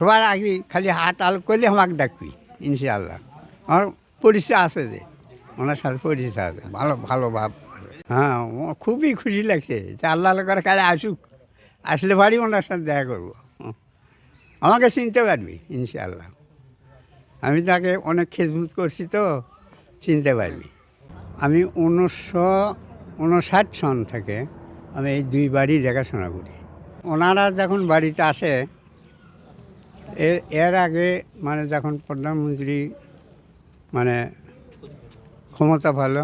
সবার আগে খালি হাত আলো করলে আমাকে ডাকবি ইনশাআল্লাহ। আমার পরিচয় আছে, যে ওনার সাথে পরিচয় আছে, ভালো ভালো ভাব আছে। হ্যাঁ, খুবই খুশি লাগছে যে আল্লাহ করে কালে আসুক, আসলে বাড়ি ওনার সাথে দেখা করবো। আমাকে চিনতে পারবি ইনশাআল্লাহ। আমি তাকে অনেক খেজমত করছি, তো চিনতে পারবি। আমি 1959 সন থেকে আমি এই দুই বাড়ি দেখাশোনা করি। ওনারা যখন বাড়িতে আসে, এর আগে মানে যখন প্রধানমন্ত্রী মানে ক্ষমতা ভালো,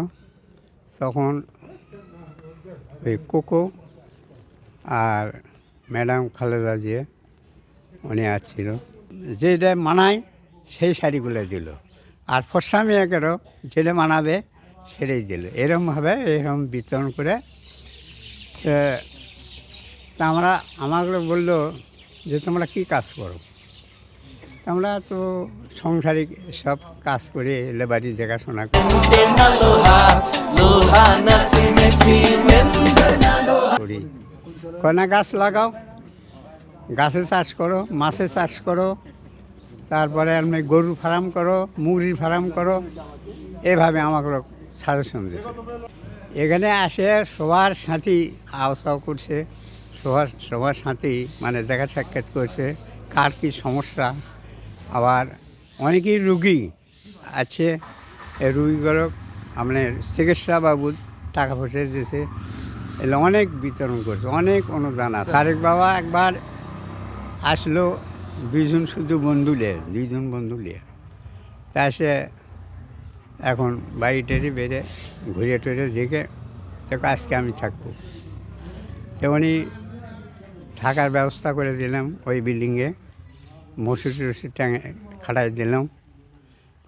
তখন ওই কোকো আর ম্যাডাম খালেদা জিয়া উনি আসছিল, যেটা মানায় সেই শাড়িগুলো দিল, আর ফর্সা মেয়েকেরও যেটা মানাবে সেটাই দিল। এরকমভাবে এরকম বিতরণ করে তা আমাকে বললো যে তোমরা কী কাজ করো। আমরা তো সংসারিক সব কাজ করে লেবারি দেখাশোনা করি। কয়না গাছ লাগাও, গাছের চাষ করো, মাছের চাষ করো, তারপরে আপনি গরুর ফার্ম করো, মুরগির ফার্ম করো, এভাবে আমাকে সাজেশন দিয়েছে। এখানে আসে সবার সাথী আওয়াজ করছে, সবার সাথেই মানে দেখা সাক্ষাৎ করছে, কার কী সমস্যা। আবার অনেকেই রুগী আছে, এই রুগীগুলো আপনার চিকিৎসা বাবদ টাকা পয়সা দিয়েছে, এগুলো অনেক বিতরণ করছে, অনেক অনুদান আছে। তারেক বাবা একবার আসলো, দুইজন বন্ধু নিয়ে তা সে এখন বাড়ি টেরি বেড়ে ঘুরে টুরে দেখে তোকে আজকে আমি থাকবো। তো উনি থাকার ব্যবস্থা করে দিলাম, ওই বিল্ডিংয়ে মশুরি খাটাই দিলাম।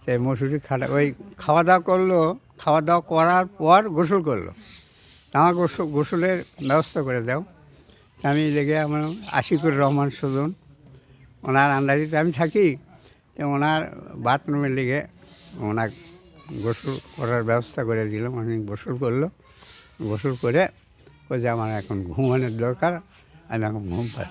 সে মশুরি ওই খাওয়া দাওয়া করলো, খাওয়া দাওয়া করার পর গোসল করলো। আমার গোসলের ব্যবস্থা করে দাও। আমি লেগে আমার আশিকুর রহমান সুজন, ওনার আন্ডারিতে আমি থাকি। তো ওনার বাথরুমের লেগে ওনার গোসল করার ব্যবস্থা করে দিলাম। উনি গোসল করলো, গোসল করে ও যে আমার এখন ঘুমানোর দরকার, আমি এখন ঘুম পাই।